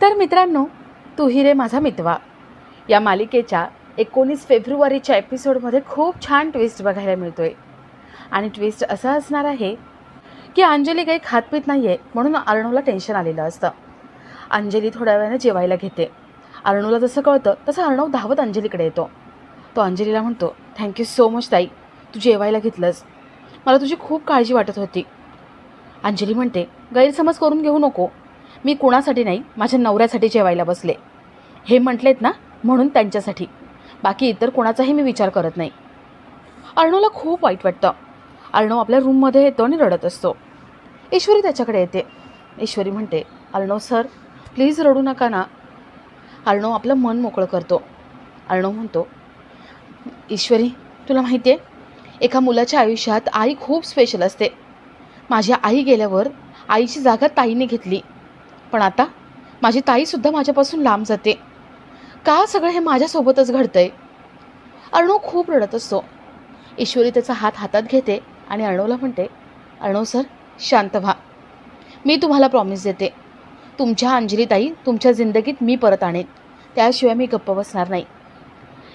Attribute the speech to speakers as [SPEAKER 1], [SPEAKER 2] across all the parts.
[SPEAKER 1] तर मित्रांनो, तू ही रे माझा मितवा या मालिकेच्या 19 फेब्रुवारीच्या एपिसोडमध्ये खूप छान ट्विस्ट बघायला मिळतोय. आणि ट्विस्ट असा असणार आहे की अंजली काही खात पीत नाही आहे म्हणून अर्णवला टेन्शन आलेलं असतं. अंजली थोड्या वेळाने जेवायला घेते. अर्णवला जसं कळतं तसं अर्णव धावत अंजलीकडे येतो. तो अंजलीला म्हणतो, थँक्यू सो मच ताई, तू जेवायला घेतलंस. मला तुझी खूप काळजी वाटत होती. अंजली म्हणते, गैरसमज करून घेऊ नको. मी कुणासाठी नाही, माझ्या नवऱ्यासाठी जेवायला बसले. हे म्हटलेत ना म्हणून त्यांच्यासाठी, बाकी इतर कोणाचाही मी विचार करत नाही. अर्णवला खूप वाईट वाटतं. अर्णव आपल्या रूममध्ये येतो आणि रडत असतो. ईश्वरी त्याच्याकडे येते. ईश्वरी म्हणते, अर्णव सर प्लीज रडू नका ना. अर्णव आपलं मन मोकळं करतो. अर्णव म्हणतो, ईश्वरी तुला माहिती आहे, एका मुलाच्या आयुष्यात आई खूप स्पेशल असते. माझी आई गेल्यावर आईची जागा ताईने घेतली, पण आता माझी ताईसुद्धा माझ्यापासून लांब जाते. का सगळं हे माझ्यासोबतच घडतं आहे. अर्णव खूप रडत असतो. ईश्वरी त्याचा हात हातात घेते आणि अर्णवला म्हणते, अर्णव सर शांत व्हा. मी तुम्हाला प्रॉमिस देते, तुमच्या अंजलीताई तुमच्या जिंदगीत मी परत आणेन, त्याशिवाय मी गप्प बसणार नाही.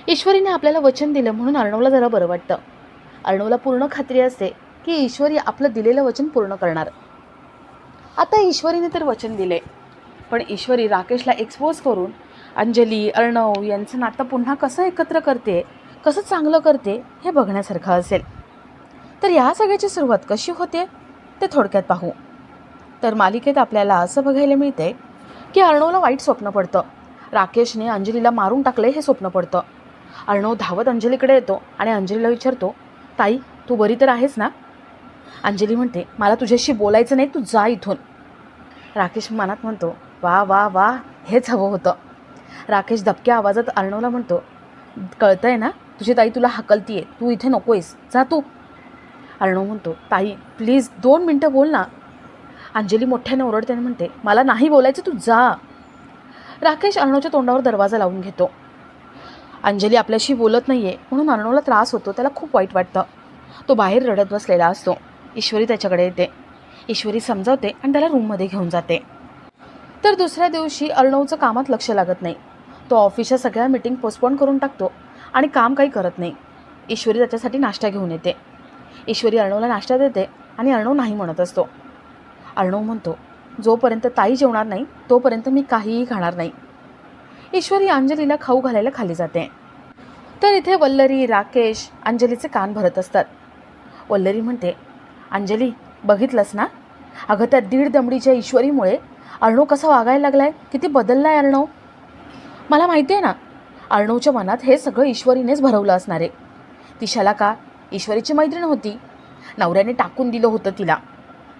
[SPEAKER 1] ईश्वरीने आपल्याला वचन दिलं म्हणून अर्णवला जरा बरं वाटतं. अर्णवला पूर्ण खात्री असते की ईश्वरी आपलं दिलेलं वचन पूर्ण करणार. आता ईश्वरीने तर वचन दिले, पण ईश्वरी राकेशला एक्सपोज करून अंजली अर्णव यांचं नातं पुन्हा कसं एकत्र करते, कसं चांगलं करते हे बघण्यासारखं असेल. तर या सगळ्याची सुरुवात कशी होते ते थोडक्यात पाहू. तर मालिकेत आपल्याला असं बघायला मिळते की अर्णवला वाईट स्वप्न पडतं. राकेशने अंजलीला मारून टाकले हे स्वप्न पडतं. अर्णव धावत अंजलीकडे येतो आणि अंजलीला विचारतो, ताई तू बरी तर आहेस ना. अंजली म्हणते, मला तुझ्याशी बोलायचं नाही, तू जा इथून. राकेश मनात म्हणतो, वा वा वा, हेच हवं होतं. राकेश दबक्या आवाजात अर्णवला म्हणतो, कळतंय ना तुझी ताई तुला हाकलतीये, तू इथे नको आहेस, जा तू. अर्णव म्हणतो, ताई प्लीज 2 मिनटं बोल ना. अंजली मोठ्याने ओरडते म्हणते, मला नाही बोलायचं, तू जा. राकेश अर्णवच्या तोंडावर दरवाजा लावून घेतो. अंजली आपल्याशी बोलत नाही आहे म्हणून अर्णवला त्रास होतो. त्याला खूप वाईट वाटतं. तो बाहेर रडत बसलेला असतो. ईश्वरी त्याच्याकडे येते. ईश्वरी समजावते आणि त्याला रूममध्ये घेऊन जाते. तर दुसऱ्या दिवशी अर्णवचं कामात लक्ष लागत नाही. तो ऑफिसच्या सगळ्या मीटिंग पोस्टपोन करून टाकतो आणि काम काही करत नाही. ईश्वरी त्याच्यासाठी नाश्ता घेऊन येते. ईश्वरी अर्णवला नाश्ता देते आणि अर्णव नाही म्हणत असतो. अर्णव म्हणतो, जोपर्यंत ताई जेवणार नाही तोपर्यंत मी काहीही खाणार नाही. ईश्वरी अंजलीला खाऊ घालायला खाली जाते. तर इथे वल्लरी राकेश अंजलीचे कान भरत असतात. वल्लरी म्हणते, अंजली बघितलंस ना, अगं त्या 1.5 दमडीच्या ईश्वरीमुळे अर्णव कसा वागायला लागलाय, किती बदलला आहे अर्णव. मला माहिती आहे ना, अर्णवच्या मनात हे सगळं ईश्वरीनेच भरवलं असणार आहे. ती शलाका ईश्वरीची मैत्रीण होती. नवऱ्याने टाकून दिलं होतं तिला,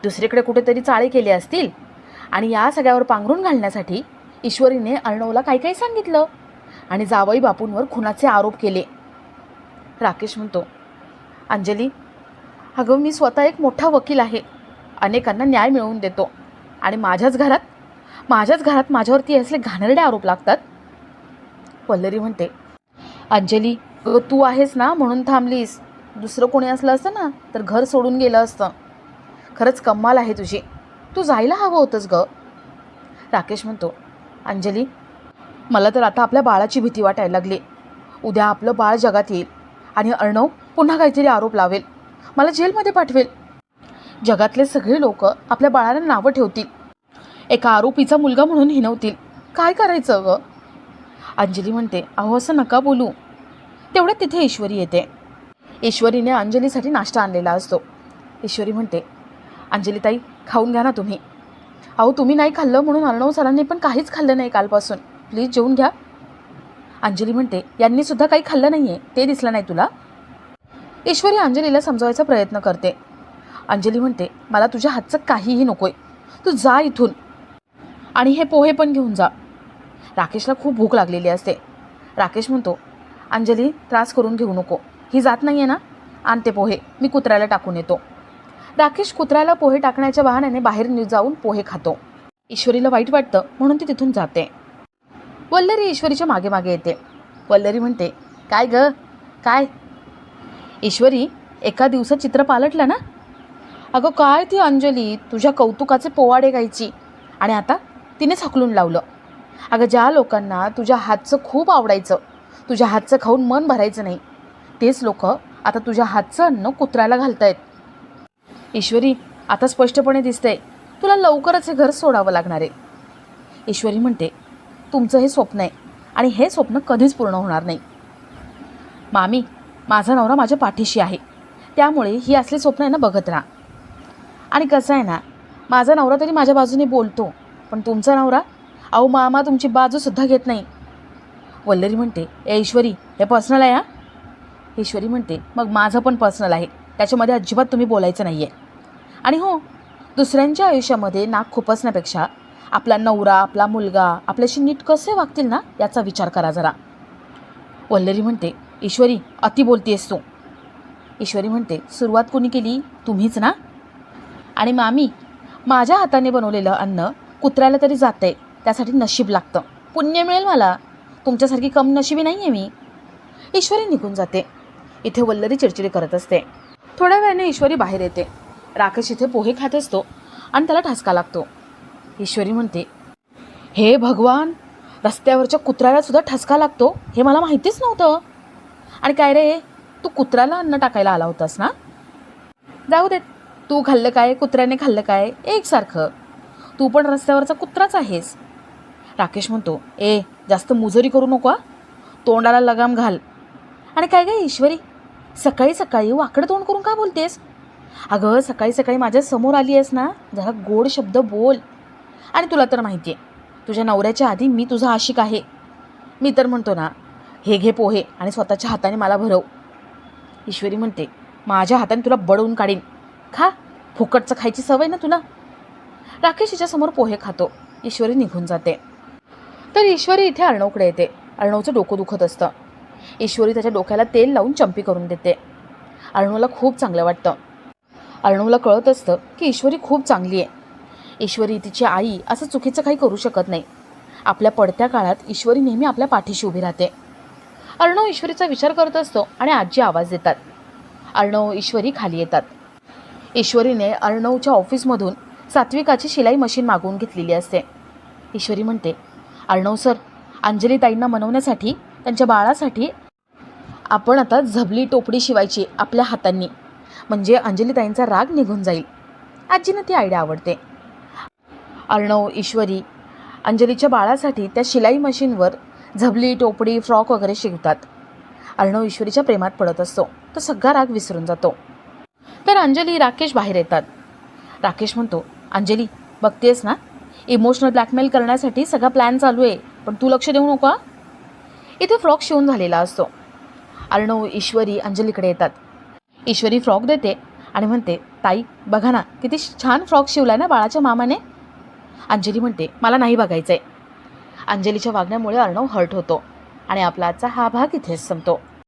[SPEAKER 1] दुसरीकडे कुठेतरी चाळे केले असतील आणि या सगळ्यावर पांघरून घालण्यासाठी ईश्वरीने अर्णवला काही काही सांगितलं आणि जावई बापूंवर खुनाचे आरोप केले. राकेश म्हणतो, अंजली अगं मी स्वतः एक मोठा वकील आहे, अनेकांना न्याय मिळवून देतो आणि माझ्याच घरात माझ्यावरती असले घाणेरडे आरोप लागतात. वल्लरी म्हणते, अंजली तू आहेस ना म्हणून थांबलीस, दुसरं कोणी असलं असतं ना तर घर सोडून गेलं असतं. खरंच कमाल आहे तुझी, तू जायला हवं होतंस गं. राकेश म्हणतो, अंजली मला तर आता आपल्या बाळाची भीती वाटायला लागली. उद्या आपलं बाळ जगात येईल आणि अर्णव पुन्हा काहीतरी आरोप लावेल, मला जेलमध्ये पाठवेल. जगातले सगळे लोक आपल्या बाळाला नावं ठेवतील, एका आरोपीचा मुलगा म्हणून हिणवतील. काय करायचं गं. अंजली म्हणते, अहो असं नका बोलू. तेवढ्यात तिथे ईश्वरी येते. ईश्वरीने अंजलीसाठी नाश्ता आणलेला असतो. ईश्वरी म्हणते, अंजलीताई खाऊन घ्या ना तुम्ही. अहो तुम्ही नाही खाल्लं म्हणून अर्णव सरांनी पण काहीच खाल्लं नाही कालपासून, प्लीज जेवून घ्या. अंजली म्हणते, यांनीसुद्धा काही खाल्लं नाही आहे, ते दिसलं नाही तुला. ईश्वरी अंजलीला समजावायचा प्रयत्न करते. अंजली म्हणते, मला तुझ्या हातचं काहीही नकोय, तू जा इथून आणि हे पोहे पण घेऊन जा. राकेशला खूप भूक लागलेली असते. राकेश म्हणतो, अंजली त्रास करून घेऊ नको, ही जात नाही आहे ना, आणते पोहे, मी कुत्र्याला टाकून येतो. राकेश कुत्र्याला पोहे टाकण्याच्या बहाण्याने बाहेर जाऊन पोहे खातो. ईश्वरीला वाईट वाटतं म्हणून ती तिथून जाते. वल्लरी ईश्वरीच्या मागे मागे येते. वल्लरी म्हणते, काय गं काय. ईश्वरी एका दिवसात चित्र पालटलं ना. अगं काय ती अंजली तुझ्या कौतुकाचे पोवाडे गायची आणि आता तिनेच हकलून लावलं. अगं ज्या लोकांना तुझ्या हातचं खूप आवडायचं, तुझ्या हातचं खाऊन मन भरायचं नाही, तेच लोक आता तुझ्या हातचं अन्न कुत्र्याला घालतायत. ईश्वरी, आता स्पष्टपणे दिसतंय तुला लवकरच हे घर सोडावं लागणार आहे. ईश्वरी म्हणते, तुमचं हे स्वप्न आहे आणि हे स्वप्न कधीच पूर्ण होणार नाही. मामी, माझा नवरा माझ्या पाठीशी आहे, त्यामुळे ही असली स्वप्न आहे ना बघत राहा. आणि कसं आहे ना, माझा नवरा तरी माझ्या बाजूने बोलतो, पण तुमचा नवरा, अहो मामा, तुमची बाजूसुद्धा घेत नाही. वल्लरी म्हणते, ए ईश्वरी, हे पर्सनल आहे हा. ईश्वरी म्हणते, मग माझं पण पर्सनल आहे, त्याच्यामध्ये अजिबात तुम्ही बोलायचं नाही आहे. आणि हो, दुसऱ्यांच्या आयुष्यामध्ये नाक खुपसण्यापेक्षा आपला नवरा, आपला मुलगा आपल्याशी नीट कसे वागतील ना, याचा विचार करा जरा. वल्लरी म्हणते, ईश्वरी, अति बोलतीयस तू. ईश्वरी म्हणते, सुरुवात कोणी केली? तुम्हीच ना. आणि मामी, माझ्या हाताने बनवलेलं अन्न कुत्र्याला तरी जातंय, त्यासाठी नशीब लागतं, पुण्य मिळेल मला. तुमच्यासारखी कम नशिबी नाही आहे मी. ईश्वरी निघून जाते. इथे वल्लरी चिडचिडी करत असते. थोड्या वेळाने ईश्वरी बाहेर येते. राकेश इथे पोहे खात असतो आणि त्याला ठसका लागतो. ईश्वरी म्हणते, हे भगवान, रस्त्यावरच्या कुत्र्याला सुद्धा ठसका लागतो हे मला माहितीच नव्हतं. आणि काय रे, तू कुत्र्याला अन्न टाकायला आला होतास ना? जाऊ देत, तू खाल्लं काय, कुत्र्याने खाल्लं काय, एकसारखं. तू पण रस्त्यावरचा कुत्राच आहेस. राकेश म्हणतो, ए, जास्त मुजोरी करू नको, तोंडाला लगाम घाल. आणि काय काय ईश्वरी, सकाळी सकाळी वाकडं तोंड करून का बोलतेस? अगं, सकाळी सकाळी माझ्या समोर आली आहेस ना, जरा गोड शब्द बोल. आणि तुला तर माहिती आहे, तुझ्या नवऱ्याच्या आधी मी तुझा आशिक आहे. मी तर म्हणतो ना, हे घे पोहे आणि स्वतःच्या हाताने मला भरव. ईश्वरी म्हणते, माझ्या हाताने तुला बडवून काढीन, खा, फुकटचं खायची सवय ना तुला. राकेश हिच्यासमोर पोहे खातो. ईश्वरी निघून जाते. तर ईश्वरी इथे अर्णवकडे येते. अर्णवचं डोकं दुखत असतं. ईश्वरी त्याच्या डोक्याला तेल लावून चंपी करून देते. अर्णवला खूप चांगलं वाटतं. अर्णवला कळत असतं की ईश्वरी खूप चांगली आहे. ईश्वरी, तिची आई, असं चुकीचं काही करू शकत नाही. आपल्या पडत्या काळात ईश्वरी नेहमी आपल्या पाठीशी उभी राहते. अर्णव ईश्वरीचा विचार करत असतो आणि आजी आवाज देतात. अर्णव, ईश्वरी खाली येतात. ईश्वरीने अर्णवच्या ऑफिसमधून सात्विकाची शिलाई मशीन मागवून घेतलेली असते. ईश्वरी म्हणते, अर्णव सर, अंजली ताईंना मनवण्यासाठी, त्यांच्या बाळासाठी आपण आता झबली टोपडी शिवायची आपल्या हातांनी, म्हणजे अंजली ताईंचा राग निघून जाईल. आजीनं ती आयडिया आवडते. अर्णव, ईश्वरी अंजलीच्या बाळासाठी त्या शिलाई मशीनवर झबली, टोपडी, फ्रॉक वगैरे शिवतात. अर्णव ईश्वरीच्या प्रेमात पडत असतो. तो सगळा राग विसरून जातो. तर अंजली, राकेश बाहेर येतात. राकेश म्हणतो, अंजली, बघतेस ना, इमोशनल ब्लॅकमेल करण्यासाठी सगळा प्लॅन चालू आहे, पण तू लक्ष देऊ नको. इथे फ्रॉक शिवून झालेला असतो. अर्णव, ईश्वरी अंजलीकडे येतात. ईश्वरी फ्रॉक देते आणि म्हणते, ताई बघा ना, किती छान फ्रॉक शिवला ना बाळाच्या मामाने. अंजली म्हणते, मला नाही बघायचं आहे. अंजलीच्या वागण्यामुळे अर्णव हर्ट होतो आणि आपला आजचा हा भाग इथेच संपतो.